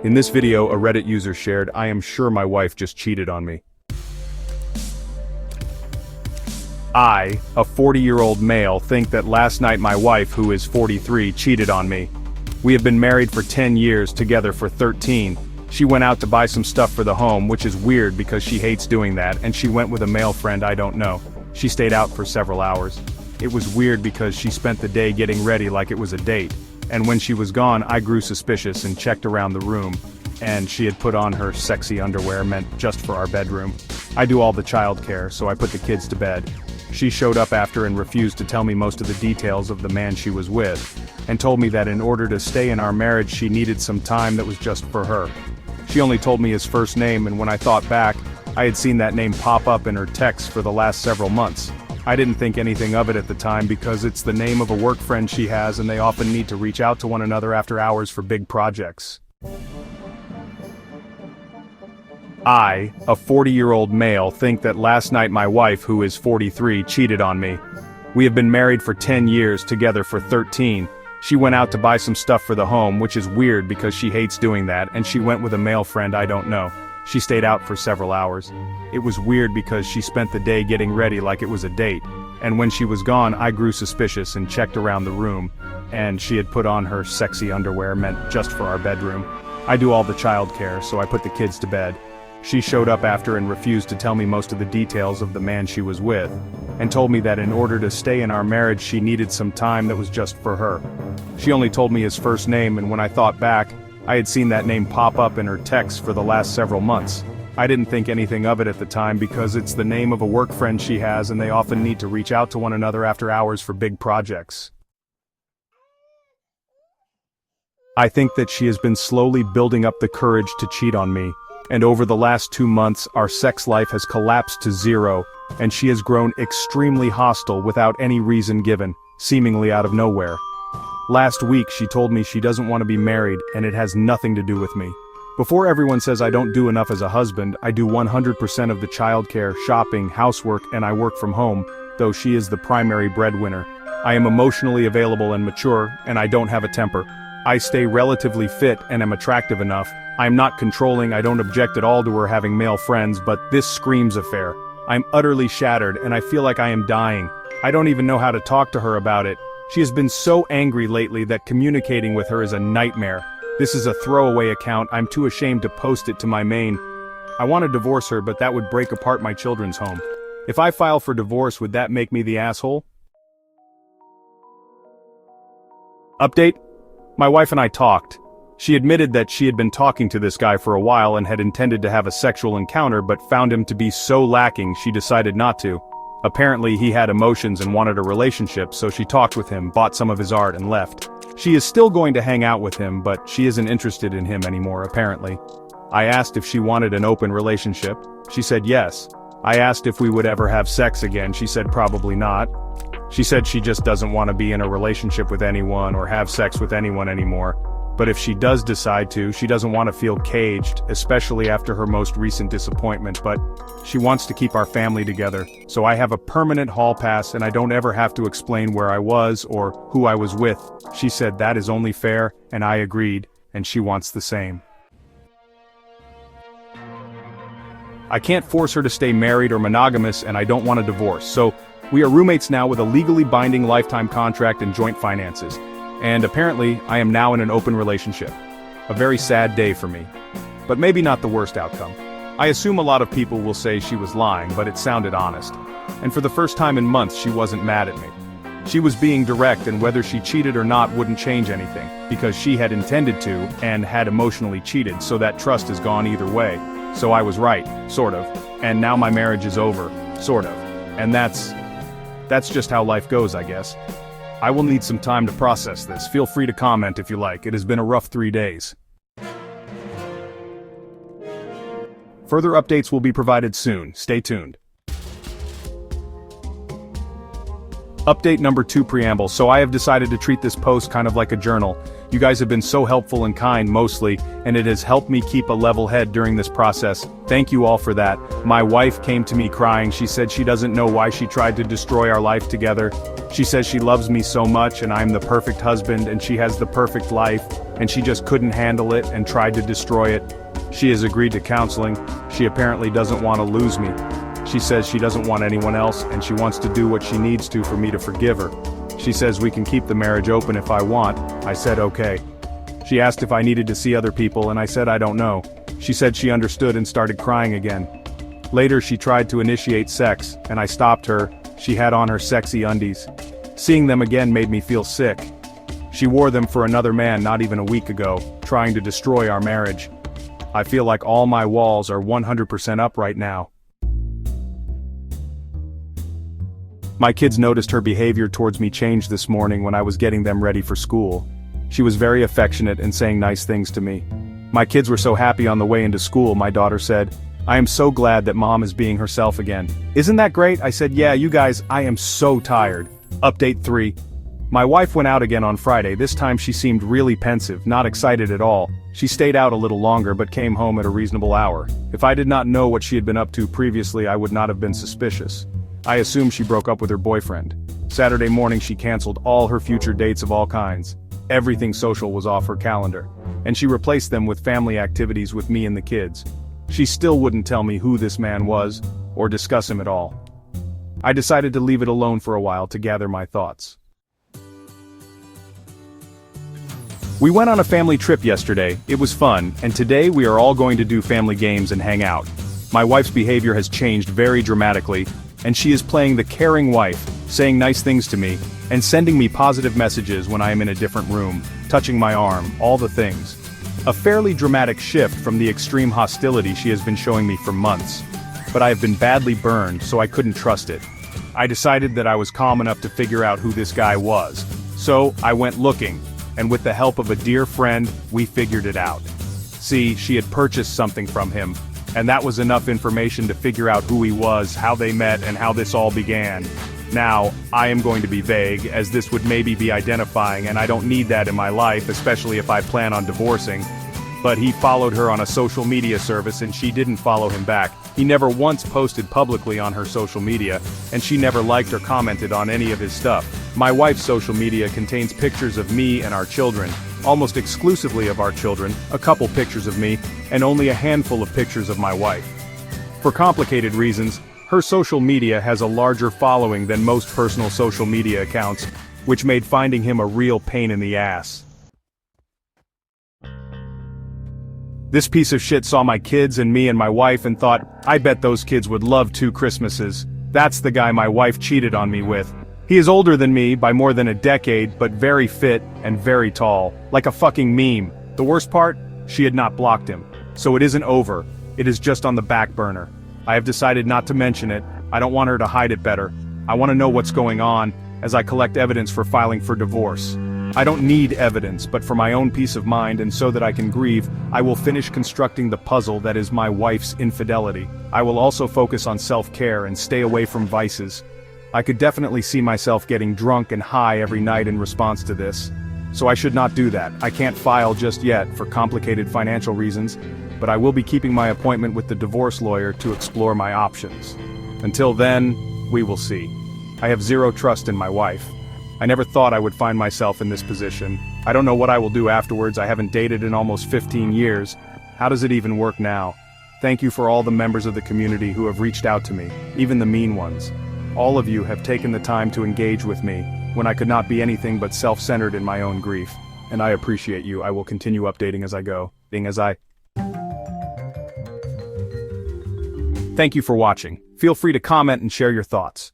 In this video, a Reddit user shared, "I am sure my wife just cheated on me." I, a 40-year-old male, think that last night my wife, who is 43, cheated on me. We have been married for 10 years, together for 13. She went out to buy some stuff for the home, which is weird because she hates doing that, and she went with a male friend I don't know. She stayed out for several hours. It was weird because she spent the day getting ready like it was a date. And when she was gone, I grew suspicious and checked around the room, and she had put on her sexy underwear meant just for our bedroom. I do all the childcare, so I put the kids to bed. She showed up after and refused to tell me most of the details of the man she was with, and told me that in order to stay in our marriage she needed some time that was just for her. She only told me his first name, and when I thought back, I had seen that name pop up in her texts for the last several months. I didn't think anything of it at the time because it's the name of a work friend she has and they often need to reach out to one another after hours for big projects. I, a 40-year-old male, think that last night my wife, who is 43, cheated on me. We have been married for 10 years, together for 13. She went out to buy some stuff for the home, which is weird because she hates doing that, and she went with a male friend I don't know. She stayed out for several hours. It was weird because she spent the day getting ready like it was a date, and when she was gone I grew suspicious and checked around the room, and she had put on her sexy underwear meant just for our bedroom. I do all the childcare, so I put the kids to bed. She showed up after and refused to tell me most of the details of the man she was with, and told me that in order to stay in our marriage she needed some time that was just for her. She only told me his first name, and when I thought back, I had seen that name pop up in her texts for the last several months. I didn't think anything of it at the time because it's the name of a work friend she has and they often need to reach out to one another after hours for big projects. I think that she has been slowly building up the courage to cheat on me, and over the last 2 months our sex life has collapsed to zero, and she has grown extremely hostile without any reason given, seemingly out of nowhere. Last week she told me she doesn't want to be married and it has nothing to do with me. Before everyone says I don't do enough as a husband, I do 100% of the childcare, shopping, housework, and I work from home, though she is the primary breadwinner. I am emotionally available and mature, and I don't have a temper. I stay relatively fit and am attractive enough. I am not controlling, I don't object at all to her having male friends, but this screams affair. I'm utterly shattered and I feel like I am dying. I don't even know how to talk to her about it. She has been so angry lately that communicating with her is a nightmare. This is a throwaway account, I'm too ashamed to post it to my main. I want to divorce her, but that would break apart my children's home. If I file for divorce, would that make me the asshole? Update? My wife and I talked. She admitted that she had been talking to this guy for a while and had intended to have a sexual encounter but found him to be so lacking she decided not to. Apparently he had emotions and wanted a relationship, so she talked with him, bought some of his art, and left. She is still going to hang out with him, but she isn't interested in him anymore, apparently. I asked if she wanted an open relationship. She said yes. I asked if we would ever have sex again. She said probably not. She said she just doesn't want to be in a relationship with anyone or have sex with anyone anymore. But if she does decide to, she doesn't want to feel caged, especially after her most recent disappointment, but she wants to keep our family together, so I have a permanent hall pass and I don't ever have to explain where I was or who I was with. She said that is only fair, and I agreed, and she wants the same. I can't force her to stay married or monogamous, and I don't want a divorce, so we are roommates now with a legally binding lifetime contract and joint finances. And apparently, I am now in an open relationship. A very sad day for me. But maybe not the worst outcome. I assume a lot of people will say she was lying, but it sounded honest. And for the first time in months she wasn't mad at me. She was being direct, and whether she cheated or not wouldn't change anything, because she had intended to, and had emotionally cheated, so that trust is gone either way. So I was right, sort of. And now my marriage is over, sort of. And that's just how life goes, I guess. I will need some time to process this. Feel free to comment if you like. It has been a rough 3 days. Further updates will be provided soon. Stay tuned. Update number 2 preamble. So I have decided to treat this post kind of like a journal. You guys have been so helpful and kind mostly, and it has helped me keep a level head during this process. Thank you all for that. My wife came to me crying. She said she doesn't know why she tried to destroy our life together. She says she loves me so much and I'm the perfect husband and she has the perfect life. and she just couldn't handle it and tried to destroy it. She has agreed to counseling. She apparently doesn't want to lose me. She says she doesn't want anyone else and she wants to do what she needs to for me to forgive her. She says we can keep the marriage open if I want. I said okay. She asked if I needed to see other people and I said I don't know. She said she understood and started crying again. Later she tried to initiate sex, and I stopped her. She had on her sexy undies. Seeing them again made me feel sick. She wore them for another man not even a week ago, trying to destroy our marriage. I feel like all my walls are 100% up right now. My kids noticed her behavior towards me changed this morning when I was getting them ready for school. She was very affectionate and saying nice things to me. My kids were so happy on the way into school. My daughter said, "I am so glad that mom is being herself again." "Isn't that great?" I said, "Yeah, you guys, I am so tired." Update 3. My wife went out again on Friday. This time she seemed really pensive, not excited at all. She stayed out a little longer but came home at a reasonable hour. If I did not know what she had been up to previously, I would not have been suspicious. I assumed she broke up with her boyfriend. Saturday morning she canceled all her future dates of all kinds. Everything social was off her calendar, and she replaced them with family activities with me and the kids. She still wouldn't tell me who this man was, or discuss him at all. I decided to leave it alone for a while to gather my thoughts. We went on a family trip yesterday. It was fun, and today we are all going to do family games and hang out. My wife's behavior has changed very dramatically, and she is playing the caring wife, saying nice things to me, and sending me positive messages when I am in a different room, touching my arm, all the things. A fairly dramatic shift from the extreme hostility she has been showing me for months. But I have been badly burned, so I couldn't trust it. I decided that I was calm enough to figure out who this guy was. So I went looking, and with the help of a dear friend, we figured it out. See, she had purchased something from him, and that was enough information to figure out who he was, how they met, and how this all began. Now, I am going to be vague, as this would maybe be identifying, and I don't need that in my life, especially if I plan on divorcing. But he followed her on a social media service and she didn't follow him back. He never once posted publicly on her social media, and she never liked or commented on any of his stuff. My wife's social media contains pictures of me and our children, almost exclusively of our children, a couple pictures of me, and only a handful of pictures of my wife. For complicated reasons, her social media has a larger following than most personal social media accounts, which made finding him a real pain in the ass. This piece of shit saw my kids and me and my wife and thought, I bet those kids would love 2 Christmases. That's the guy my wife cheated on me with. He is older than me by more than a decade, but very fit and very tall, like a fucking meme. The worst part? She had not blocked him. So it isn't over, it is just on the back burner. I have decided not to mention it. I don't want her to hide it better. I want to know what's going on, as I collect evidence for filing for divorce. I don't need evidence, but for my own peace of mind and so that I can grieve, I will finish constructing the puzzle that is my wife's infidelity. I will also focus on self-care and stay away from vices. I could definitely see myself getting drunk and high every night in response to this. So I should not do that. I can't file just yet for complicated financial reasons, but I will be keeping my appointment with the divorce lawyer to explore my options. Until then, we will see. I have zero trust in my wife. I never thought I would find myself in this position. I don't know what I will do afterwards. I haven't dated in almost 15 years. How does it even work now? Thank you for all the members of the community who have reached out to me, even the mean ones. All of you have taken the time to engage with me, when I could not be anything but self-centered in my own grief. And I appreciate you. I will continue updating as I go. Thank you for watching. Feel free to comment and share your thoughts.